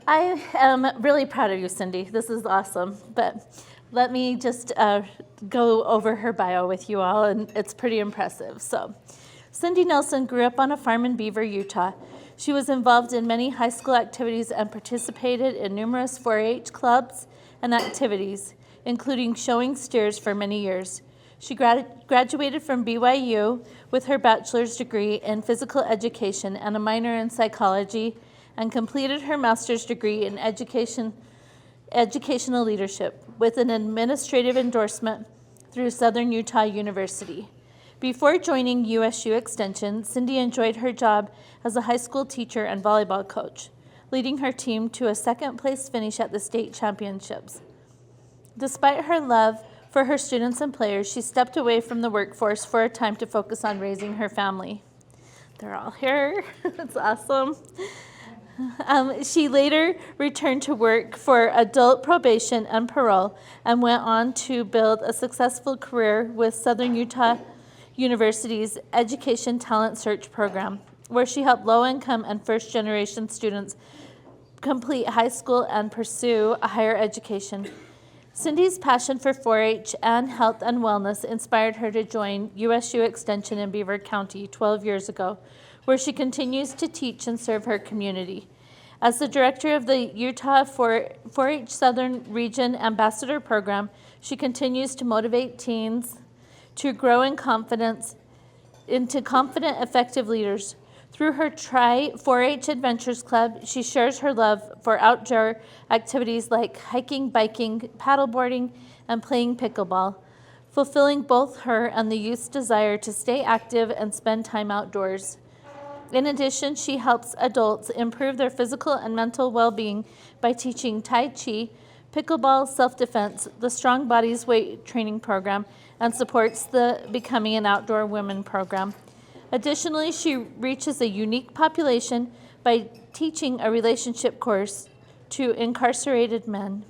I am really proud of you, Cindy. This is awesome. But let me just go over her bio with you all, and it's pretty impressive. So, Cindy Nelson grew up on a farm in Beaver, Utah. She was involved in many high school activities and participated in numerous 4-H clubs and activities, including showing steers for many years. She graduated from BYU with her bachelor's degree in physical education and a minor in psychology, and completed her master's degree in educational leadership with an administrative endorsement through Southern Utah University. Before joining USU Extension, Cindy enjoyed her job as a high school teacher and volleyball coach, leading her team to a second-place finish at the state championships. Despite her love for her students and players, she stepped away from the workforce for a time to focus on raising her family. They're all here. It's awesome. She later returned to work for adult probation and parole and went on to build a successful career with Southern Utah University's Education Talent Search program, where she helped low-income and first-generation students complete high school and pursue a higher education. Cindy's passion for 4-H and health and wellness inspired her to join USU Extension in Beaver County 12 years ago, where she continues to teach and serve her community. As the director of the Utah 4-H Southern Region Ambassador Program, she continues to motivate teens to grow in confidence into confident, effective leaders. Through her Try 4-H Adventures Club, she shares her love for outdoor activities like hiking, biking, paddleboarding, and playing pickleball, fulfilling both her and the youth's desire to stay active and spend time outdoors. In addition, she helps adults improve their physical and mental well-being by teaching Tai Chi, pickleball, self-defense, the Strong Bodies weight training program, and supports the Becoming an Outdoor Woman program. Additionally, she reaches a unique population by teaching a relationship course to incarcerated men.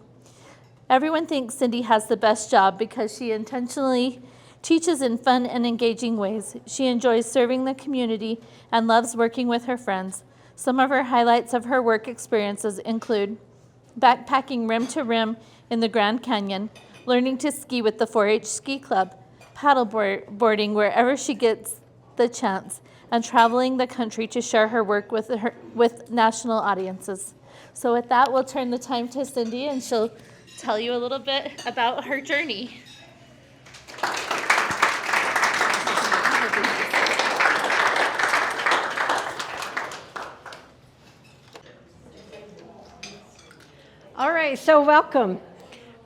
Everyone thinks Cindy has the best job because she intentionally teaches in fun and engaging ways. She enjoys serving the community and loves working with her friends. Some of her highlights of her work experiences include backpacking rim to rim in the Grand Canyon, learning to ski with the 4-H Ski Club, paddleboarding wherever she gets the chance, and traveling the country to share her work with national audiences. So with that, we'll turn the time to Cindy, and she'll tell you a little bit about her journey. All right, so welcome.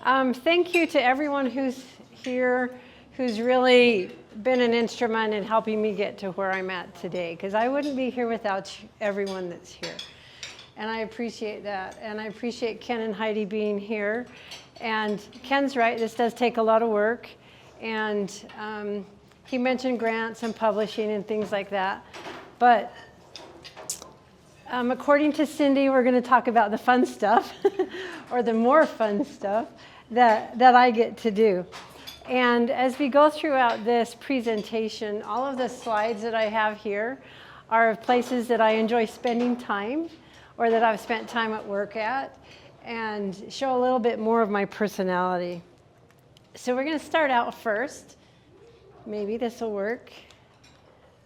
Thank you to everyone who's here, who's really been an instrument in helping me get to where I'm at today, because I wouldn't be here without everyone that's here. And I appreciate that. And I appreciate Ken and Heidi being here. And Ken's right, this does take a lot of work. And he mentioned grants and publishing and things like that. But according to Cindy, we're going to talk about the fun stuff, or the more fun stuff that I get to do. And as we go throughout this presentation, all of the slides that I have here are places that I enjoy spending time, or that I've spent time at work at, and show a little bit more of my personality. So we're going to start out first. Maybe this will work.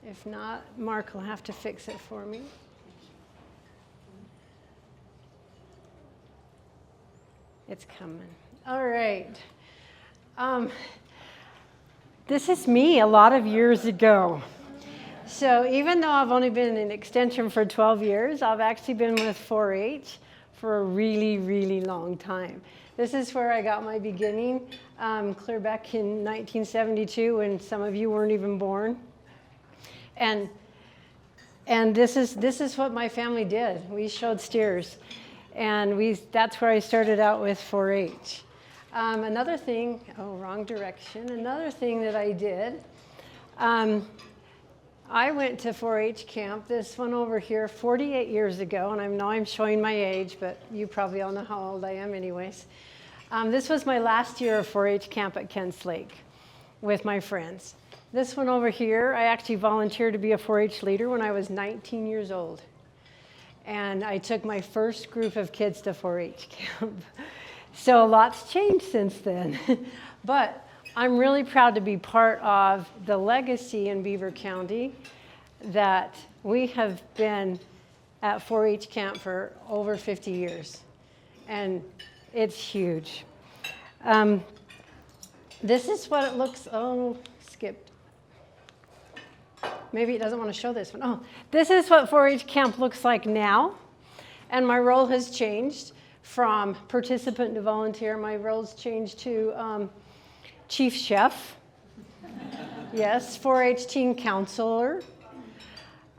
If not, Mark will have to fix it for me. It's coming. All right. This is me a lot of years ago. So even though I've only been in Extension for 12 years, I've actually been with 4-H for a really, really long time. This is where I got my beginning, clear back in 1972 when some of you weren't even born. And this is what my family did. We showed steers. And that's where I started out with 4-H. Another thing, wrong direction. Another thing that I did, I went to 4-H camp, this one over here, 48 years ago, and I know I'm showing my age, but you probably all know how old I am anyways. This was my last year of 4-H camp at Kents Lake with my friends. This one over here, I actually volunteered to be a 4-H leader when I was 19 years old. and I took my first group of kids to 4-H camp. So a lot's changed since then. But I'm really proud to be part of the legacy in Beaver County that we have been at 4-H camp for over 50 years. And it's huge. This is what it looks, oh, skipped. Maybe it doesn't want to show this one. Oh, this is what 4-H camp looks like now. And my role has changed from participant to volunteer. My role's changed to chief chef. Yes, 4-H teen counselor.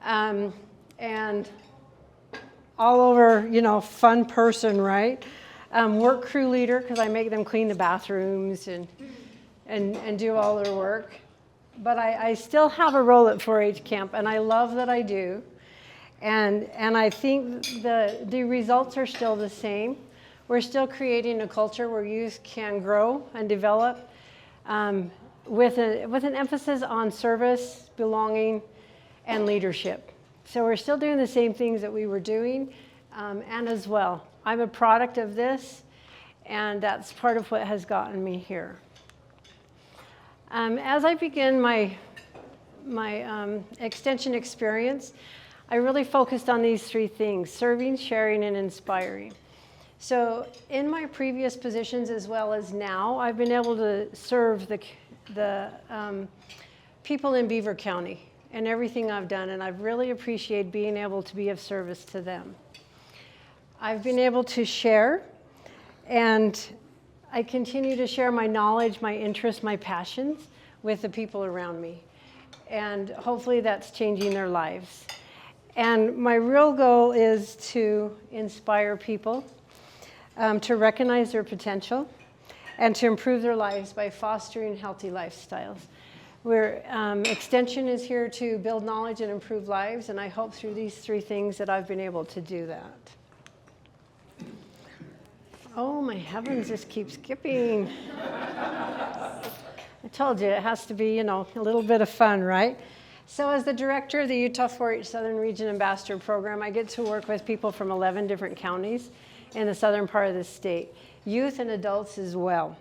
And all over, fun person, right? Work crew leader, because I make them clean the bathrooms and do all their work. But I still have a role at 4-H camp, and I love that I do. And I think the results are still the same. We're still creating a culture where youth can grow and develop with an emphasis on service, belonging, and leadership. So we're still doing the same things that we were doing, and as well. I'm a product of this, and that's part of what has gotten me here. As I begin my extension experience, I really focused on these three things: serving, sharing, and inspiring. So in my previous positions as well as now, I've been able to serve the people in Beaver County and everything I've done, and I've really appreciated being able to be of service to them. I've been able to share, and I continue to share my knowledge, my interests, my passions with the people around me. And hopefully that's changing their lives. And my real goal is to inspire people, to recognize their potential, and to improve their lives by fostering healthy lifestyles. Extension is here to build knowledge and improve lives, and I hope through these three things that I've been able to do that. Oh, my heavens, this keeps skipping. I told you, it has to be, a little bit of fun, right? So as the director of the Utah 4-H Southern Region Ambassador Program, I get to work with people from 11 different counties in the southern part of the state, youth and adults as well.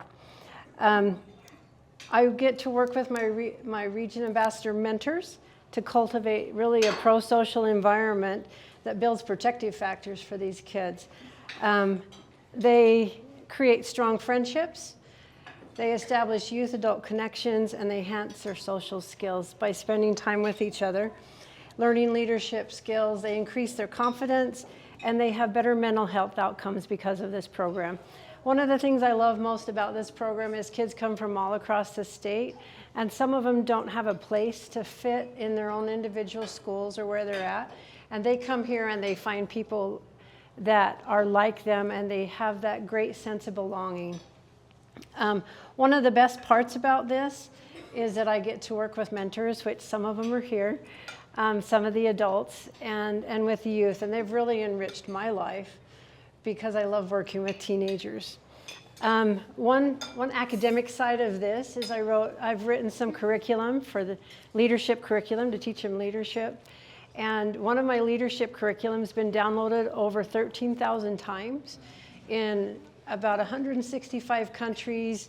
I get to work with my region ambassador mentors to cultivate really a pro-social environment that builds protective factors for these kids. They create strong friendships, they establish youth-adult connections, and they enhance their social skills by spending time with each other, learning leadership skills. They increase their confidence, and they have better mental health outcomes because of this program. One of the things I love most about this program is kids come from all across the state, and some of them don't have a place to fit in their own individual schools or where they're at, and they come here and they find people that are like them, and they have that great sense of belonging. One of the best parts about this is that I get to work with mentors, which some of them are here, some of the adults, and with the youth, and they've really enriched my life because I love working with teenagers. One academic side of this is I've written some curriculum for the leadership curriculum to teach them leadership. And one of my leadership curriculum has been downloaded over 13,000 times in about 165 countries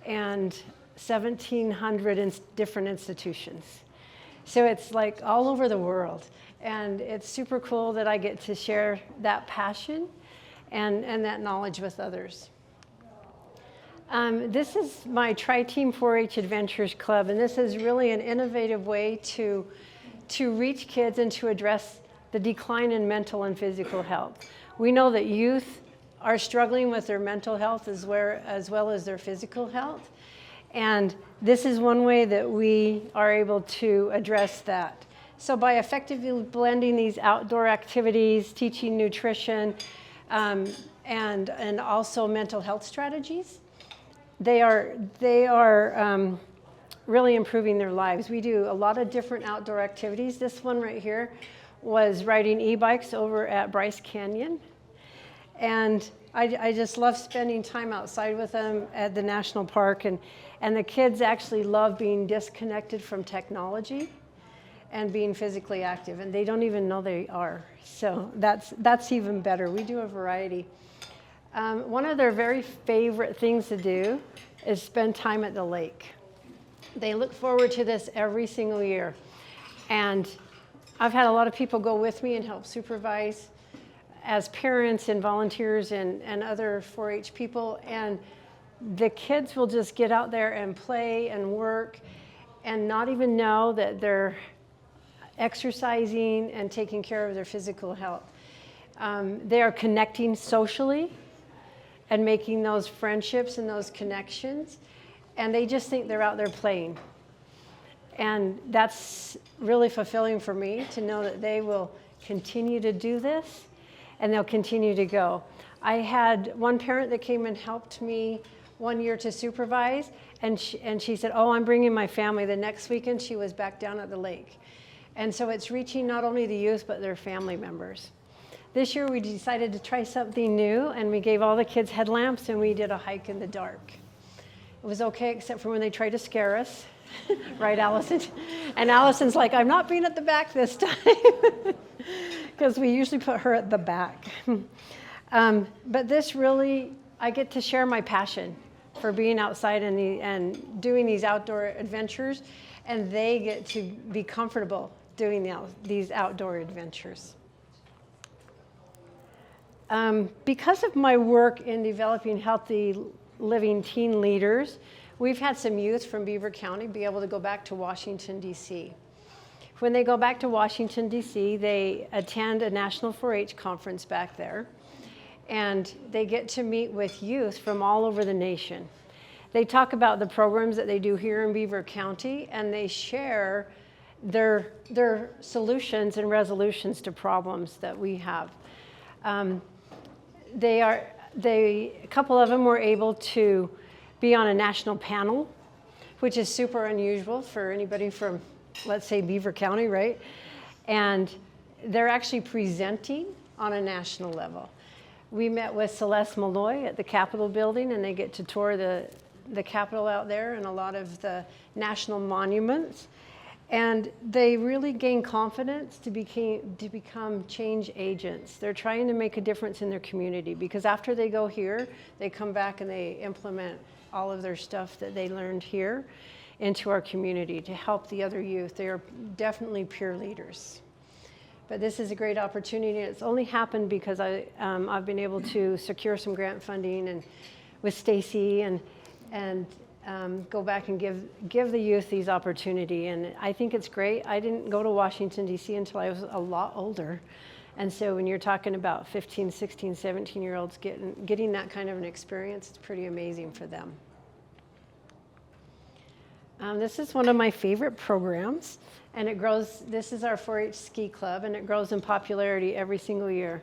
and 1,700 different institutions. So it's like all over the world. And it's super cool that I get to share that passion and that knowledge with others. This is my Tri-Team 4-H Adventures Club, and this is really an innovative way to reach kids and to address the decline in mental and physical health. We know that youth are struggling with their mental health as well as their physical health. And this is one way that we are able to address that. So by effectively blending these outdoor activities, teaching nutrition, and also mental health strategies, they are really improving their lives. We do a lot of different outdoor activities. This one right here was riding e-bikes over at Bryce Canyon. And I just love spending time outside with them at the national park. And the kids actually love being disconnected from technology. and being physically active, and they don't even know they are. So that's even better. We do a variety. One of their very favorite things to do is spend time at the lake. They look forward to this every single year. And I've had a lot of people go with me and help supervise as parents and volunteers and other 4-H people. And the kids will just get out there and play and work and not even know that they're exercising and taking care of their physical health. They are connecting socially and making those friendships and those connections. And they just think they're out there playing. And that's really fulfilling for me to know that they will continue to do this and they'll continue to go. I had one parent that came and helped me one year to supervise, and she said, oh, I'm bringing my family. The next weekend she was back down at the lake. And so it's reaching not only the youth, but their family members. This year we decided to try something new, and we gave all the kids headlamps and we did a hike in the dark. It was okay except for when they tried to scare us. Right, Allison? And Allison's like, I'm not being at the back this time. Because we usually put her at the back. But this really, I get to share my passion for being outside and doing these outdoor adventures. And they get to be comfortable doing these outdoor adventures. Because of my work in developing healthy living teen leaders, we've had some youth from Beaver County be able to go back to Washington, D.C. When they go back to Washington, D.C., they attend a National 4-H conference back there, and they get to meet with youth from all over the nation. They talk about the programs that they do here in Beaver County, and they share their solutions and resolutions to problems that we have. A couple of them were able to be on a national panel, which is super unusual for anybody from, let's say, Beaver County, right? And they're actually presenting on a national level. We met with Celeste Malloy at the Capitol building, and they get to tour the Capitol out there and a lot of the national monuments. And they really gain confidence to become change agents. They're trying to make a difference in their community, because after they go here, they come back and they implement all of their stuff that they learned here into our community to help the other youth. They are definitely peer leaders. But this is a great opportunity. It's only happened because I've been able to secure some grant funding and with Stacy and go back and give the youth these opportunity. And I think it's great. I didn't go to Washington, D.C. until I was a lot older. And so when you're talking about 15, 16, 17-year-olds getting that kind of an experience, it's pretty amazing for them. This is one of my favorite programs, and it grows. This is our 4-H Ski Club, and it grows in popularity every single year.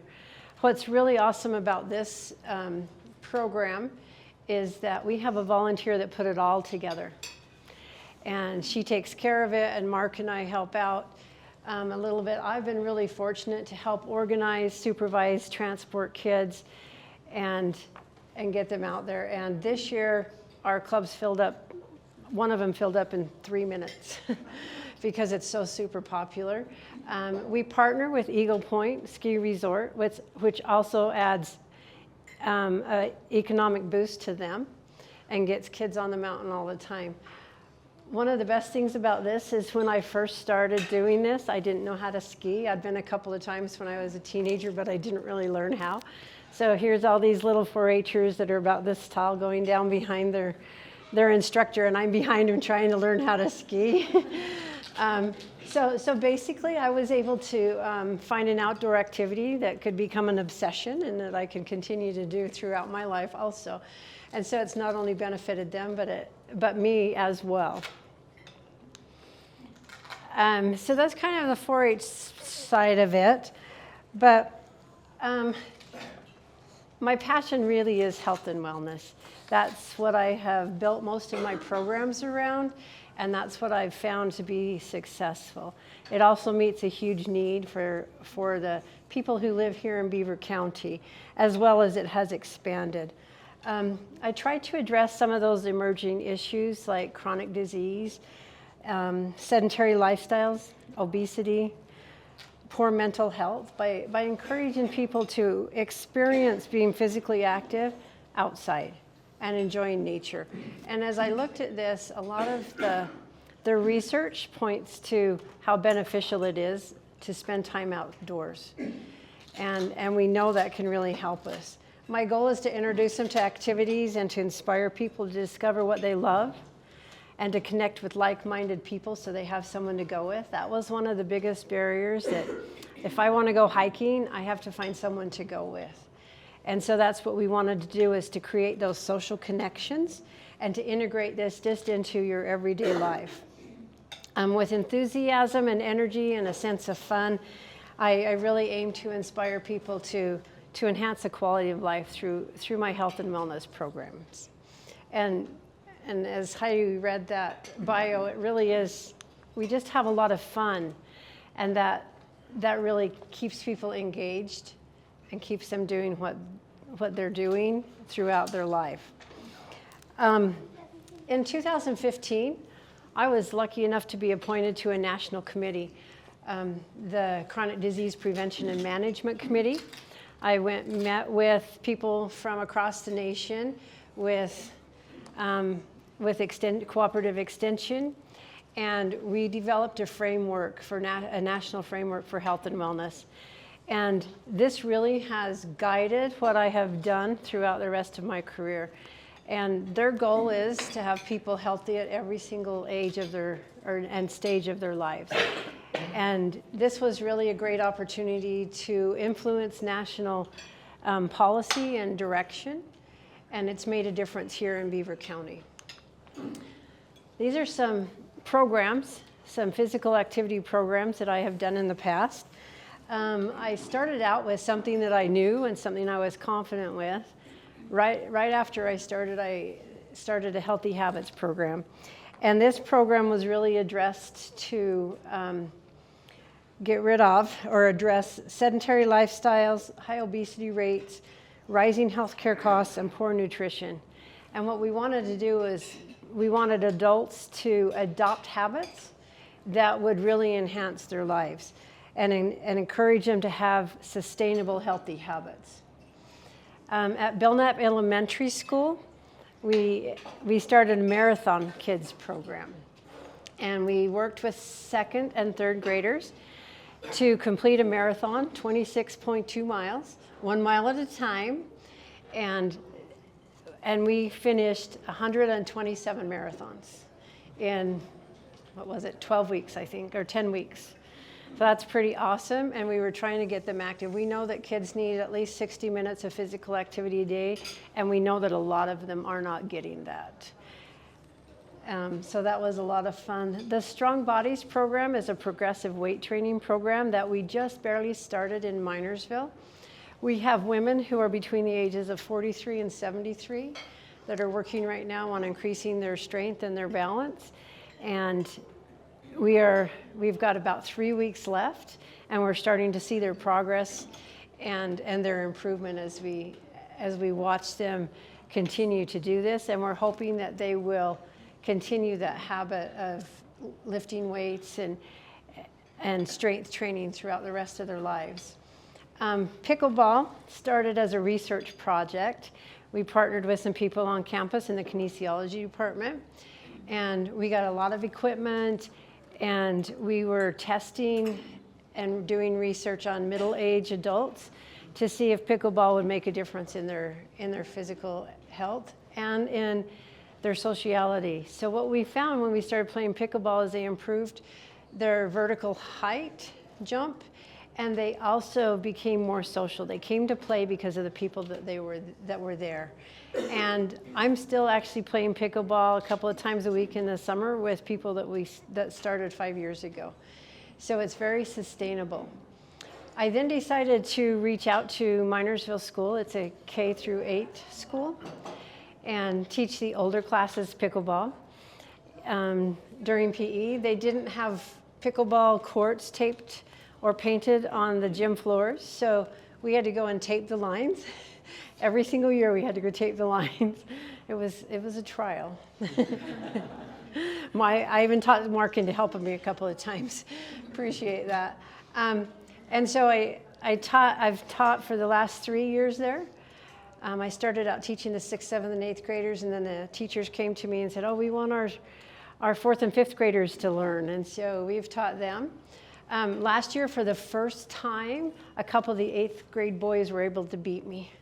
What's really awesome about this program is that we have a volunteer that put it all together. And she takes care of it, and Mark and I help out a little bit. I've been really fortunate to help organize, supervise, transport kids, and get them out there. And this year, our club's filled up. One of them filled up in 3 minutes because it's so super popular. We partner with Eagle Point Ski Resort, which also adds an economic boost to them and gets kids on the mountain all the time. One of the best things about this is when I first started doing this, I didn't know how to ski. I'd been a couple of times when I was a teenager, but I didn't really learn how. So here's all these little 4-Hers that are about this tall going down behind their instructor, and I'm behind them trying to learn how to ski. So basically, I was able to find an outdoor activity that could become an obsession and that I can continue to do throughout my life also. And so it's not only benefited them, but me as well. So that's kind of the 4-H side of it. But my passion really is health and wellness. That's what I have built most of my programs around, and that's what I've found to be successful. It also meets a huge need for the people who live here in Beaver County, as well as it has expanded. I try to address some of those emerging issues like chronic disease sedentary lifestyles, obesity, poor mental health, by encouraging people to experience being physically active outside and enjoying nature. And as I looked at this, a lot of the research points to how beneficial it is to spend time outdoors. And we know that can really help us. My goal is to introduce them to activities and to inspire people to discover what they love and to connect with like-minded people so they have someone to go with. That was one of the biggest barriers, that if I want to go hiking, I have to find someone to go with. And so that's what we wanted to do, is to create those social connections and to integrate this just into your everyday life. With enthusiasm and energy and a sense of fun, I really aim to inspire people to enhance the quality of life through my health and wellness programs. And as Heidi read that bio, it really is, we just have a lot of fun, and that really keeps people engaged and keeps them doing what they're doing throughout their life. In 2015, I was lucky enough to be appointed to a national committee, the Chronic Disease Prevention and Management Committee. I met with people from across the nation, with Cooperative Extension, and we developed a framework for a national framework for health and wellness. And this really has guided what I have done throughout the rest of my career. And their goal is to have people healthy at every single age of and stage of their lives. And this was really a great opportunity to influence national policy and direction, and it's made a difference here in Beaver County. These are some programs, some physical activity programs that I have done in the past. I started out with something that I knew and something I was confident with. Right after I started a Healthy Habits program. And this program was really addressed to get rid of or address sedentary lifestyles, high obesity rates, rising healthcare costs, and poor nutrition. And what we wanted to do is we wanted adults to adopt habits that would really enhance their lives and encourage them to have sustainable, healthy habits. At Belknap Elementary School, we started a Marathon Kids program. And we worked with second and third graders to complete a marathon, 26.2 miles, 1 mile at a time. And we finished 127 marathons in, 12 weeks, I think, or 10 weeks. So that's pretty awesome, and we were trying to get them active. We know that kids need at least 60 minutes of physical activity a day, and we know that a lot of them are not getting that. So that was a lot of fun. The Strong Bodies program is a progressive weight training program that we just barely started in Minersville. We have women who are between the ages of 43 and 73 that are working right now on increasing their strength and their balance. And we've got about 3 weeks left, and we're starting to see their progress and their improvement as we watch them continue to do this. And we're hoping that they will continue that habit of lifting weights and strength training throughout the rest of their lives. Pickleball started as a research project. We partnered with some people on campus in the kinesiology department, and we got a lot of equipment, and we were testing and doing research on middle-aged adults to see if pickleball would make a difference in their physical health and in their sociality. So what we found when we started playing pickleball is they improved their vertical height jump, and they also became more social. They came to play because of the people that were there. And I'm still actually playing pickleball a couple of times a week in the summer with people that started 5 years ago. So it's very sustainable. I then decided to reach out to Minersville School. It's a K through 8 school, and teach the older classes pickleball. During PE, they didn't have pickleball courts taped or painted on the gym floors, so we had to go and tape the lines. Every single year we had to go tape the lines. It was a trial. I even taught Mark into helping me a couple of times. Appreciate that. And so I've taught for the last 3 years there. I started out teaching the 6th, 7th, and 8th graders, and then the teachers came to me and said, oh, we want our 4th and 5th graders to learn. And so we've taught them. Last year, for the first time, a couple of the 8th grade boys were able to beat me.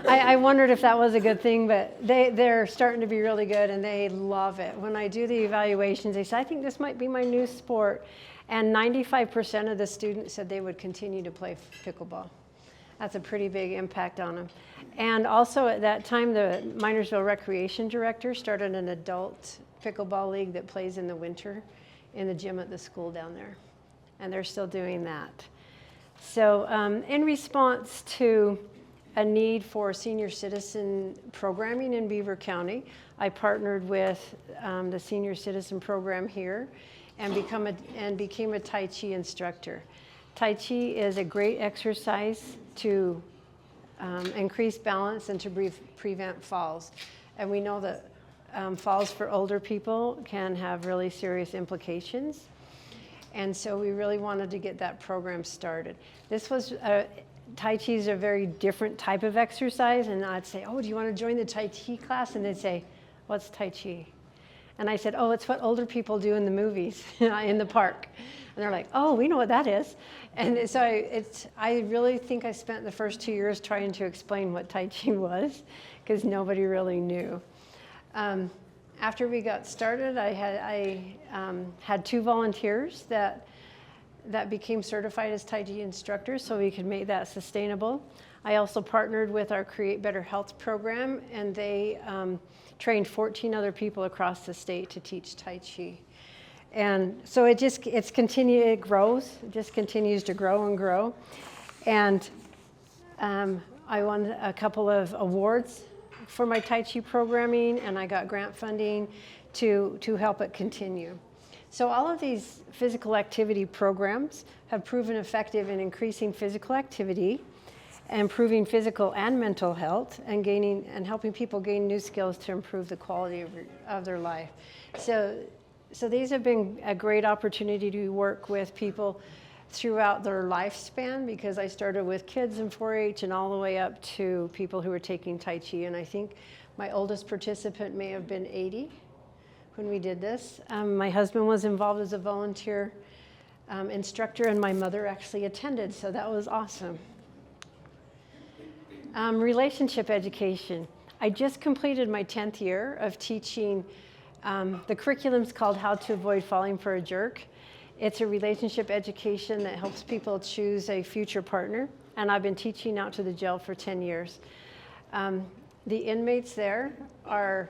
I wondered if that was a good thing, but they're starting to be really good, and they love it. When I do the evaluations, they say, I think this might be my new sport. And 95% of the students said they would continue to play pickleball. That's a pretty big impact on them. And also at that time, the Minersville Recreation Director started an adult pickleball league that plays in the winter in the gym at the school down there. And they're still doing that. So in response to a need for senior citizen programming in Beaver County, I partnered with the senior citizen program here and became a Tai Chi instructor. Tai Chi is a great exercise to increase balance and to prevent falls. And we know that falls for older people can have really serious implications. And so we really wanted to get that program started. This was, Tai Chi is a very different type of exercise. And I'd say, oh, do you want to join the Tai Chi class? And they'd say, what's Tai Chi? And I said, oh, it's what older people do in the movies in the park. And they're like, oh, we know what that is. And so I really think I spent the first 2 years trying to explain what Tai Chi was, because nobody really knew. After we got started, I had 2 volunteers that became certified as Tai Chi instructors, so we could make that sustainable. I also partnered with our Create Better Health program, and they trained 14 other people across the state to teach Tai Chi. And so it grows. It just continues to grow and grow. And I won a couple of awards for my Tai Chi programming, and I got grant funding to help it continue. So all of these physical activity programs have proven effective in increasing physical activity, improving physical and mental health, and helping people gain new skills to improve the quality of their life. So these have been a great opportunity to work with people throughout their lifespan, because I started with kids in 4-H and all the way up to people who were taking Tai Chi. And I think my oldest participant may have been 80 when we did this. My husband was involved as a volunteer instructor, and my mother actually attended, so that was awesome. Relationship education. I just completed my 10th year of teaching. The curriculum's called How to Avoid Falling for a Jerk. It's a relationship education that helps people choose a future partner, and I've been teaching out to the jail for 10 years. The inmates there are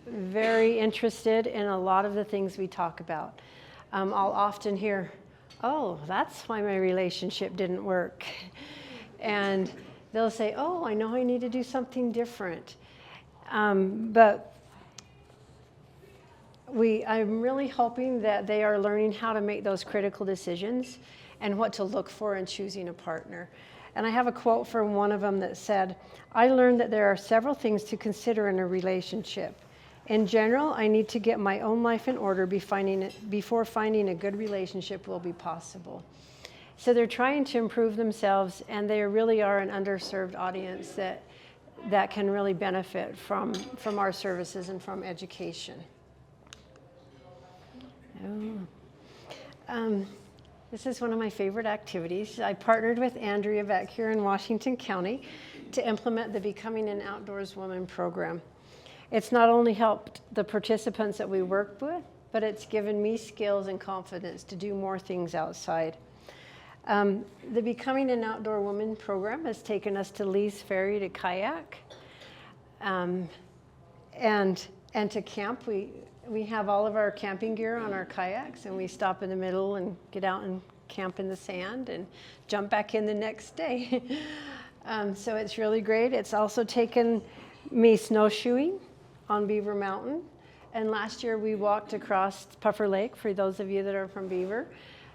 very interested in a lot of the things we talk about. I'll often hear, oh, that's why my relationship didn't work. And they'll say, oh, I know I need to do something different. But I'm really hoping that they are learning how to make those critical decisions and what to look for in choosing a partner. And I have a quote from one of them that said, I learned that there are several things to consider in a relationship. In general, I need to get my own life in order before finding a good relationship will be possible. So they're trying to improve themselves, and they really are an underserved audience that can really benefit from our services and from education. This is one of my favorite activities. I partnered with Andrea back here in Washington County to implement the Becoming an Outdoors Woman program. It's not only helped the participants that we worked with, but it's given me skills and confidence to do more things outside. The Becoming an Outdoor Woman program has taken us to Lee's Ferry to kayak and to camp. We have all of our camping gear on our kayaks, and we stop in the middle and get out and camp in the sand and jump back in the next day. So it's really great. It's also taken me snowshoeing on Beaver Mountain. And last year we walked across Puffer Lake, for those of you that are from Beaver,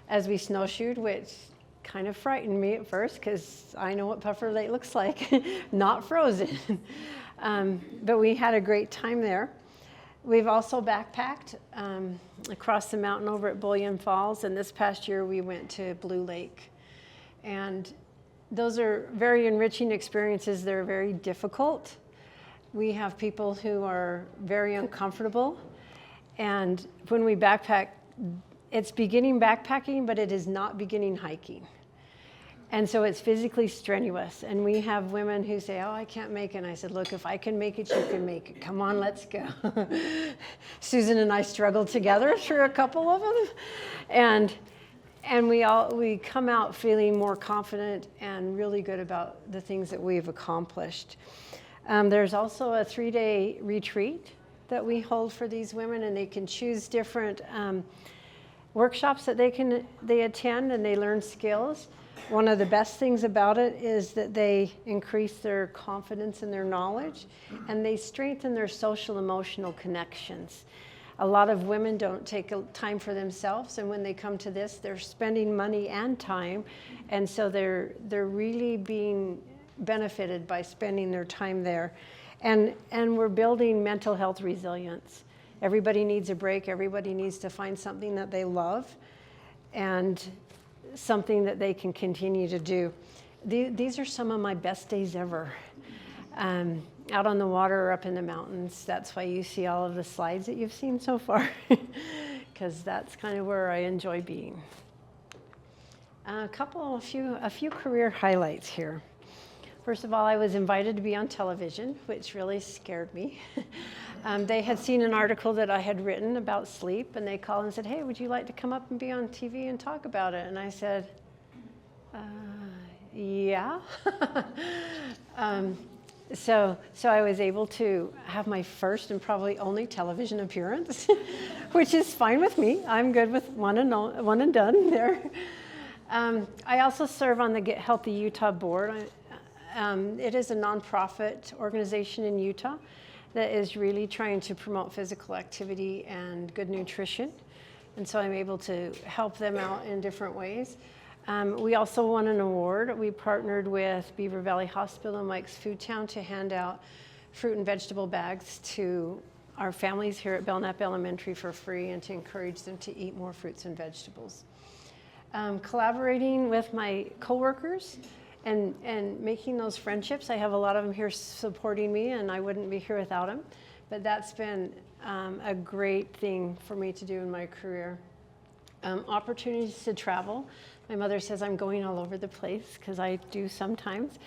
as we snowshoed, which kind of frightened me at first because I know what Puffer Lake looks like, not frozen. But we had a great time there. We've also backpacked across the mountain over at Bullion Falls, and this past year we went to Blue Lake. And those are very enriching experiences. They're very difficult. We have people who are very uncomfortable. And when we backpack, it's beginning backpacking, but it is not beginning hiking. And so it's physically strenuous. And we have women who say, oh, I can't make it. And I said, look, if I can make it, you can make it. Come on, let's go. Susan and I struggled together through a couple of them. And we come out feeling more confident and really good about the things that we've accomplished. There's also a 3-day retreat that we hold for these women, and they can choose different workshops that they attend, and they learn skills. One of the best things about it is that they increase their confidence and their knowledge, and they strengthen their social emotional connections. A lot of women don't take time for themselves, and when they come to this, they're spending money and time, and so they're really being benefited by spending their time there. And we're building mental health resilience. Everybody needs a break. Everybody needs to find something that they love and something that they can continue to do. These are some of my best days ever. Out on the water or up in the mountains. That's why you see all of the slides that you've seen so far, because that's kind of where I enjoy being. A few career highlights here. First of all, I was invited to be on television, which really scared me. They had seen an article that I had written about sleep, and they called and said, hey, would you like to come up and be on TV and talk about it? And I said, yeah. So I was able to have my first and probably only television appearance, which is fine with me. I'm good with one and done there. I also serve on the Get Healthy Utah board. It is a nonprofit organization in Utah that is really trying to promote physical activity and good nutrition. And so I'm able to help them out in different ways. We also won an award. We partnered with Beaver Valley Hospital and Mike's Food Town to hand out fruit and vegetable bags to our families here at Belknap Elementary for free and to encourage them to eat more fruits and vegetables. Collaborating with my coworkers and making those friendships. I have a lot of them here supporting me, and I wouldn't be here without them. But that's been a great thing for me to do in my career. Opportunities to travel. My mother says I'm going all over the place, because I do sometimes.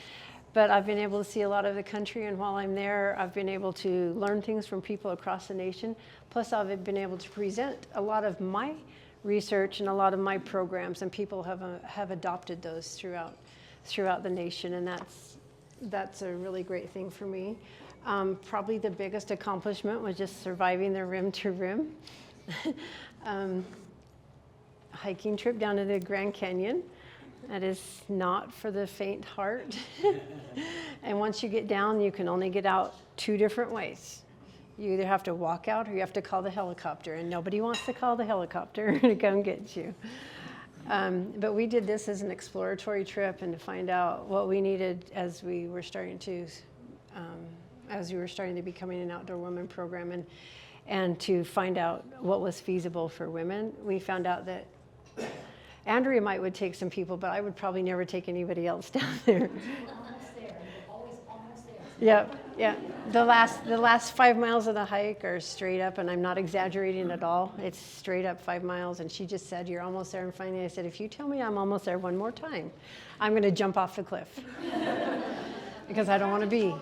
But I've been able to see a lot of the country, and while I'm there, I've been able to learn things from people across the nation. Plus, I've been able to present a lot of my research and a lot of my programs, and people have adopted those throughout the nation, and that's a really great thing for me. Probably the biggest accomplishment was just surviving the rim to rim. Hiking trip down to the Grand Canyon. That is not for the faint heart. And once you get down, you can only get out 2 different ways. You either have to walk out or you have to call the helicopter, and nobody wants to call the helicopter to come get you. But we did this as an exploratory trip and to find out what we needed as we were starting to becoming an Outdoor Women program, and to find out what was feasible for women. We found out that Andrea would take some people, but I would probably never take anybody else down there. Almost there. You're always almost there. Yeah. The last 5 miles of the hike are straight up, and I'm not exaggerating at all. It's straight up 5 miles, and she just said, you're almost there. And finally I said, if you tell me I'm almost there one more time, I'm going to jump off the cliff. Because I don't want to be.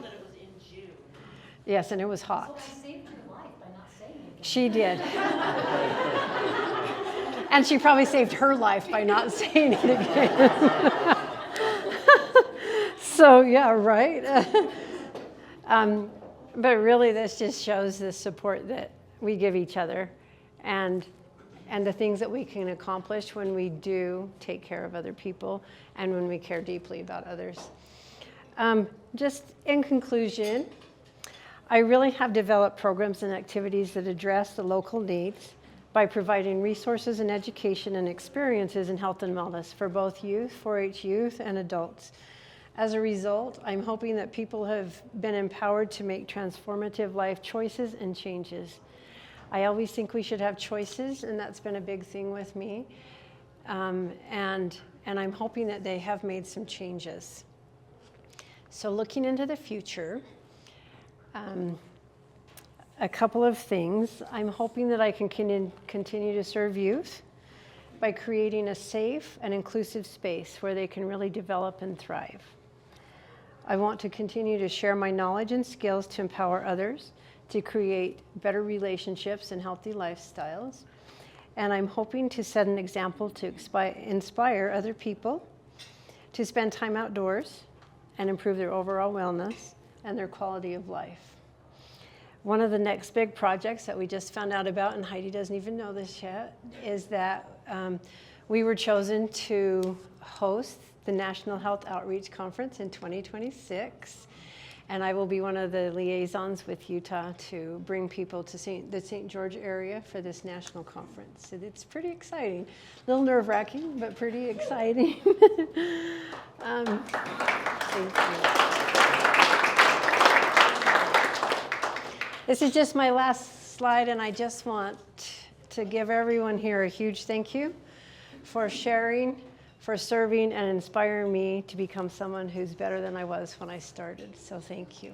Yes, and it was hot. So I saved your life by not saying anything. She did. And she probably saved her life by not saying it again. So, yeah, right? But really, this just shows the support that we give each other and the things that we can accomplish when we do take care of other people and when we care deeply about others. Just in conclusion, I really have developed programs and activities that address the local needs by providing resources and education and experiences in health and wellness for both youth, 4-H youth, and adults. As a result, I'm hoping that people have been empowered to make transformative life choices and changes. I always think we should have choices, and that's been a big thing with me. And I'm hoping that they have made some changes. So looking into the future, a couple of things. I'm hoping that I can continue to serve youth by creating a safe and inclusive space where they can really develop and thrive. I want to continue to share my knowledge and skills to empower others, to create better relationships and healthy lifestyles. And I'm hoping to set an example to inspire other people to spend time outdoors and improve their overall wellness and their quality of life. One of the next big projects that we just found out about, and Heidi doesn't even know this yet, is that we were chosen to host the National Health Outreach Conference in 2026. And I will be one of the liaisons with Utah to bring people to the St. George area for this national conference. And it's pretty exciting. A little nerve-wracking, but pretty exciting. Thank you. This is just my last slide, and I just want to give everyone here a huge thank you for sharing, for serving, and inspiring me to become someone who's better than I was when I started. So thank you.